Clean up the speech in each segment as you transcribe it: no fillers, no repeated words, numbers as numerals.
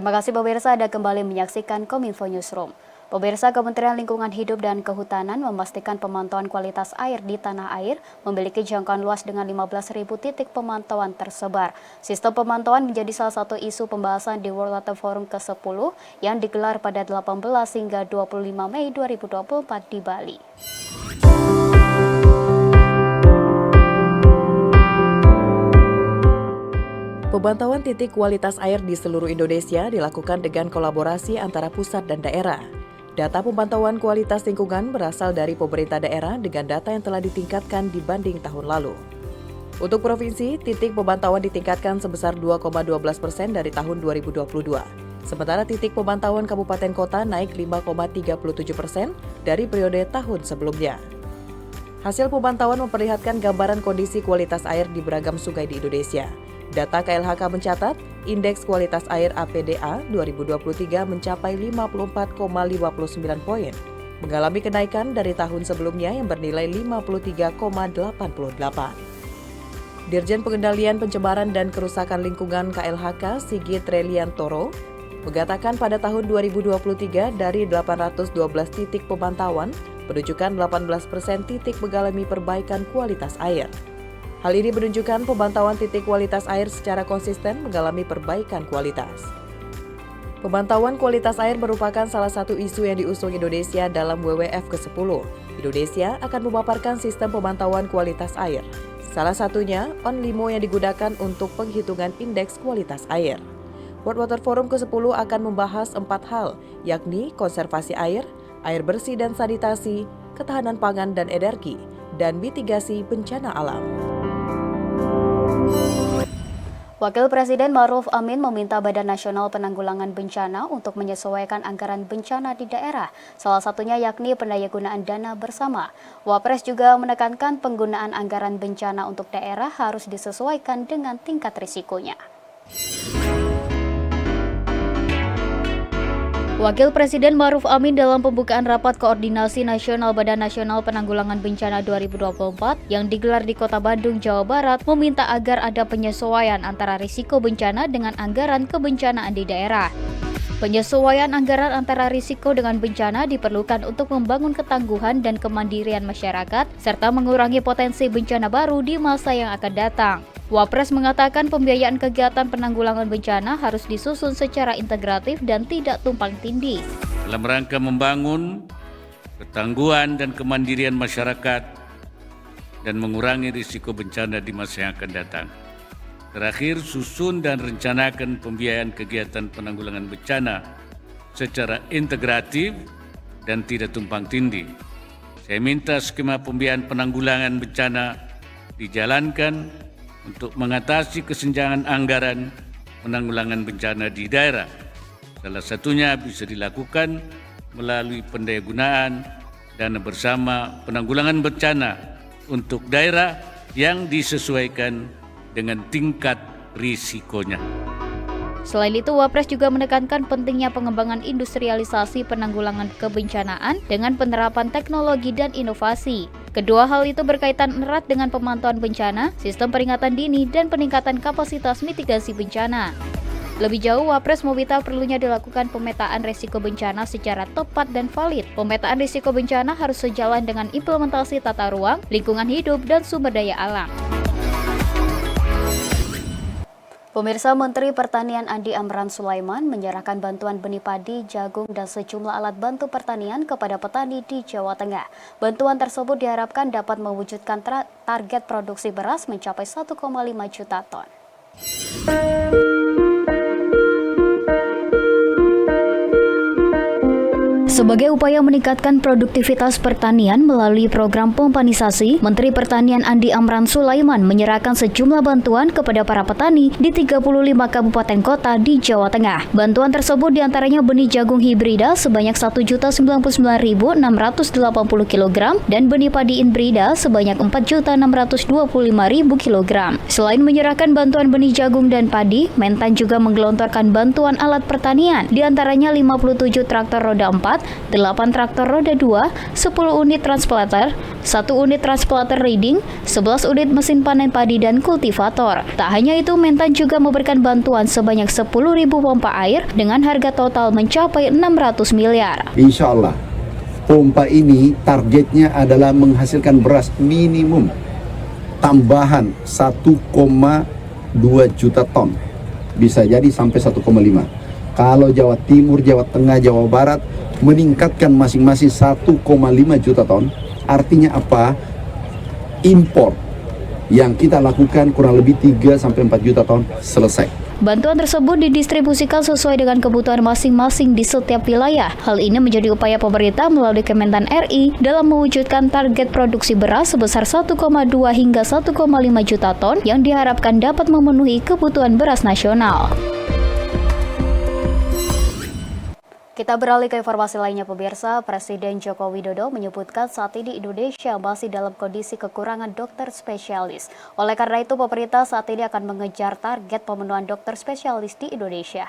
Terima kasih pemirsa, Anda kembali menyaksikan Kominfo Newsroom. Pemirsa, Kementerian Lingkungan Hidup dan Kehutanan memastikan pemantauan kualitas air di tanah air memiliki jangkauan luas dengan 15.000 titik pemantauan tersebar. Sistem pemantauan menjadi salah satu isu pembahasan di World Water Forum ke-10 yang digelar pada 18 hingga 25 Mei 2024 di Bali. Pemantauan titik kualitas air di seluruh Indonesia dilakukan dengan kolaborasi antara pusat dan daerah. Data pemantauan kualitas lingkungan berasal dari pemerintah daerah dengan data yang telah ditingkatkan dibanding tahun lalu. Untuk provinsi, titik pemantauan ditingkatkan sebesar 2,12% dari tahun 2022. Sementara titik pemantauan kabupaten kota naik 5,37% dari periode tahun sebelumnya. Hasil pemantauan memperlihatkan gambaran kondisi kualitas air di beragam sungai di Indonesia. Data KLHK mencatat, Indeks Kualitas Air APDA 2023 mencapai 54,59 poin, mengalami kenaikan dari tahun sebelumnya yang bernilai 53,88. Dirjen Pengendalian Pencemaran dan Kerusakan Lingkungan KLHK Sigit Reliantoro mengatakan pada tahun 2023 dari 812 titik pemantauan, menunjukkan 18% titik mengalami perbaikan kualitas air. Hal ini menunjukkan pemantauan titik kualitas air secara konsisten mengalami perbaikan kualitas. Pemantauan kualitas air merupakan salah satu isu yang diusung Indonesia dalam WWF ke-10. Indonesia akan memaparkan sistem pemantauan kualitas air. Salah satunya, OnLIMO yang digunakan untuk penghitungan indeks kualitas air. World Water Forum ke-10 akan membahas 4 hal, yakni konservasi air bersih dan sanitasi, ketahanan pangan dan energi, dan mitigasi bencana alam. Wakil Presiden Ma'ruf Amin meminta Badan Nasional Penanggulangan Bencana untuk menyesuaikan anggaran bencana di daerah, salah satunya yakni pendayagunaan dana bersama. Wapres juga menekankan penggunaan anggaran bencana untuk daerah harus disesuaikan dengan tingkat risikonya. Wakil Presiden Ma'ruf Amin dalam pembukaan Rapat Koordinasi Nasional Badan Nasional Penanggulangan Bencana 2024 yang digelar di Kota Bandung, Jawa Barat meminta agar ada penyesuaian antara risiko bencana dengan anggaran kebencanaan di daerah. Penyesuaian anggaran antara risiko dengan bencana diperlukan untuk membangun ketangguhan dan kemandirian masyarakat serta mengurangi potensi bencana baru di masa yang akan datang. Wapres mengatakan pembiayaan kegiatan penanggulangan bencana harus disusun secara integratif dan tidak tumpang tindih. Dalam rangka membangun ketangguhan dan kemandirian masyarakat dan mengurangi risiko bencana di masa yang akan datang. Terakhir, susun dan rencanakan pembiayaan kegiatan penanggulangan bencana secara integratif dan tidak tumpang tindih. Saya minta skema pembiayaan penanggulangan bencana dijalankan untuk mengatasi kesenjangan anggaran penanggulangan bencana di daerah. Salah satunya bisa dilakukan melalui pendayagunaan dana bersama penanggulangan bencana untuk daerah yang disesuaikan dengan tingkat risikonya. Selain itu, Wapres juga menekankan pentingnya pengembangan industrialisasi penanggulangan kebencanaan dengan penerapan teknologi dan inovasi. Kedua hal itu berkaitan erat dengan pemantauan bencana, sistem peringatan dini, dan peningkatan kapasitas mitigasi bencana. Lebih jauh, Wapres meminta perlunya dilakukan pemetaan risiko bencana secara tepat dan valid. Pemetaan risiko bencana harus sejalan dengan implementasi tata ruang, lingkungan hidup, dan sumber daya alam. Pemirsa, Menteri Pertanian Andi Amran Sulaiman menyerahkan bantuan benih padi, jagung, dan sejumlah alat bantu pertanian kepada petani di Jawa Tengah. Bantuan tersebut diharapkan dapat mewujudkan target produksi beras mencapai 1,5 juta ton. Sebagai upaya meningkatkan produktivitas pertanian melalui program pompanisasi, Menteri Pertanian Andi Amran Sulaiman menyerahkan sejumlah bantuan kepada para petani di 35 kabupaten kota di Jawa Tengah. Bantuan tersebut diantaranya benih jagung hibrida sebanyak 1.099.680 kg dan benih padi inbrida sebanyak 4.625.000 kg. Selain menyerahkan bantuan benih jagung dan padi, Mentan juga menggelontorkan bantuan alat pertanian, diantaranya 57 traktor roda 4, 8 traktor roda 2, 10 unit transplanter, 1 unit transplanter reading, 11 unit mesin panen padi dan kultivator. Tak hanya itu, Mentan juga memberikan bantuan sebanyak 10.000 pompa air dengan harga total mencapai 600 miliar. Insya Allah, pompa ini targetnya adalah menghasilkan beras minimum tambahan 1,2 juta ton. Bisa jadi sampai 1,5. Kalau Jawa Timur, Jawa Tengah, Jawa Barat meningkatkan masing-masing 1,5 juta ton, artinya apa? Impor yang kita lakukan kurang lebih 3-4 juta ton selesai. Bantuan tersebut didistribusikan sesuai dengan kebutuhan masing-masing di setiap wilayah. Hal ini menjadi upaya pemerintah melalui Kementan RI dalam mewujudkan target produksi beras sebesar 1,2 hingga 1,5 juta ton yang diharapkan dapat memenuhi kebutuhan beras nasional. Kita beralih ke informasi lainnya, pemirsa. Presiden Joko Widodo menyebutkan saat ini Indonesia masih dalam kondisi kekurangan dokter spesialis. Oleh karena itu, pemerintah saat ini akan mengejar target pemenuhan dokter spesialis di Indonesia.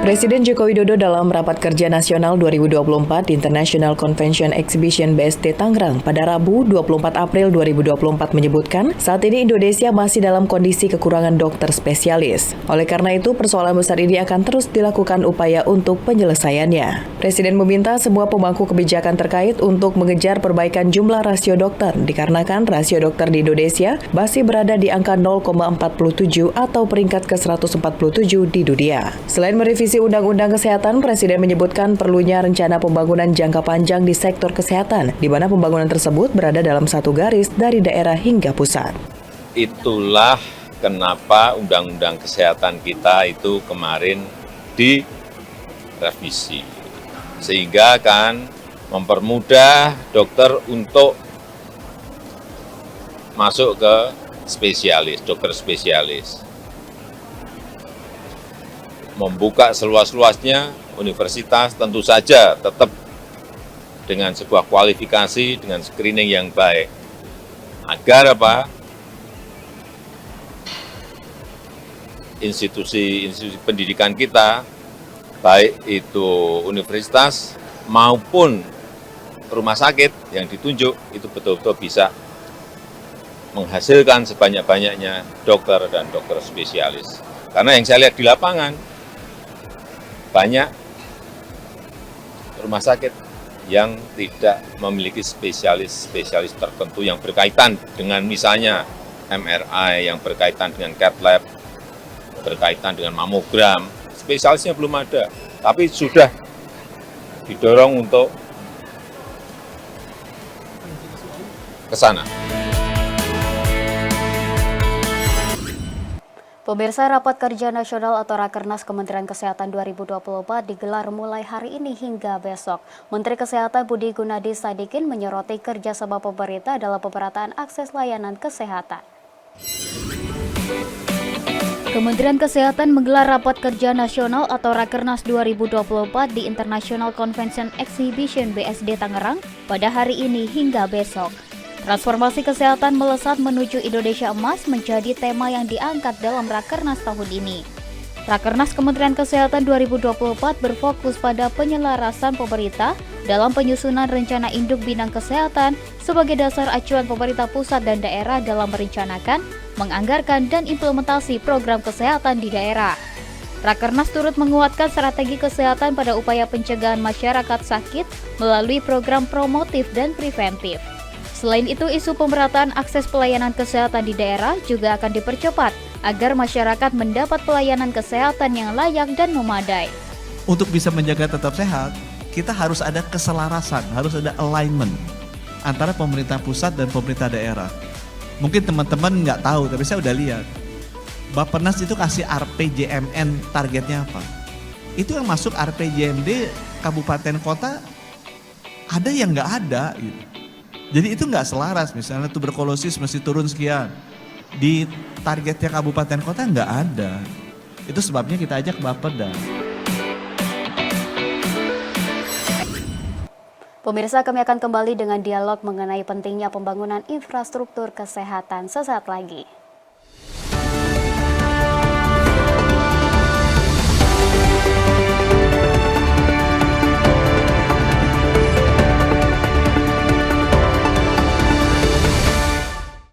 Presiden Joko Widodo dalam Rapat Kerja Nasional 2024 di International Convention Exhibition BSD Tangerang pada Rabu 24 April 2024 menyebutkan saat ini Indonesia masih dalam kondisi kekurangan dokter spesialis. Oleh karena itu, persoalan besar ini akan terus dilakukan upaya untuk penyelesaiannya. Presiden meminta semua pemangku kebijakan terkait untuk mengejar perbaikan jumlah rasio dokter dikarenakan rasio dokter di Indonesia masih berada di angka 0,47 atau peringkat ke-147 di dunia. Selain merevisi Undang-Undang Kesehatan, Presiden menyebutkan perlunya rencana pembangunan jangka panjang di sektor kesehatan, di mana pembangunan tersebut berada dalam satu garis dari daerah hingga pusat. Itulah kenapa Undang-Undang Kesehatan kita itu kemarin direvisi, sehingga akan mempermudah dokter untuk masuk ke spesialis, dokter spesialis. Membuka seluas-luasnya universitas tentu saja tetap dengan sebuah kualifikasi, dengan screening yang baik. Agar apa? Institusi pendidikan kita, baik itu universitas maupun rumah sakit yang ditunjuk, itu betul-betul bisa menghasilkan sebanyak-banyaknya dokter dan dokter spesialis. Karena yang saya lihat di lapangan, banyak rumah sakit yang tidak memiliki spesialis-spesialis tertentu yang berkaitan dengan misalnya MRI, yang berkaitan dengan cath lab, berkaitan dengan mamogram. Spesialisnya belum ada, tapi sudah didorong untuk ke sana. Pemirsa, Rapat Kerja Nasional atau Rakernas Kementerian Kesehatan 2024 digelar mulai hari ini hingga besok. Menteri Kesehatan Budi Gunadi Sadikin menyoroti kerjasama pemerintah dalam pemerataan akses layanan kesehatan. Kementerian Kesehatan menggelar Rapat Kerja Nasional atau Rakernas 2024 di International Convention Exhibition BSD Tangerang pada hari ini hingga besok. Transformasi kesehatan melesat menuju Indonesia Emas menjadi tema yang diangkat dalam Rakernas tahun ini. Rakernas Kementerian Kesehatan 2024 berfokus pada penyelarasan pemerintah dalam penyusunan rencana induk bidang kesehatan sebagai dasar acuan pemerintah pusat dan daerah dalam merencanakan, menganggarkan, dan implementasi program kesehatan di daerah. Rakernas turut menguatkan strategi kesehatan pada upaya pencegahan masyarakat sakit melalui program promotif dan preventif. Selain itu, isu pemerataan akses pelayanan kesehatan di daerah juga akan dipercepat agar masyarakat mendapat pelayanan kesehatan yang layak dan memadai. Untuk bisa menjaga tetap sehat, kita harus ada keselarasan, harus ada alignment antara pemerintah pusat dan pemerintah daerah. Mungkin teman-teman nggak tahu, tapi saya udah lihat. Bappenas itu kasih RPJMN targetnya apa. Itu yang masuk RPJMD kabupaten kota, ada yang nggak ada gitu. Jadi itu nggak selaras, misalnya tuberkulosis mesti turun sekian. Di targetnya kabupaten kota nggak ada. Itu sebabnya kita ajak Bapeda. Pemirsa, kami akan kembali dengan dialog mengenai pentingnya pembangunan infrastruktur kesehatan sesaat lagi.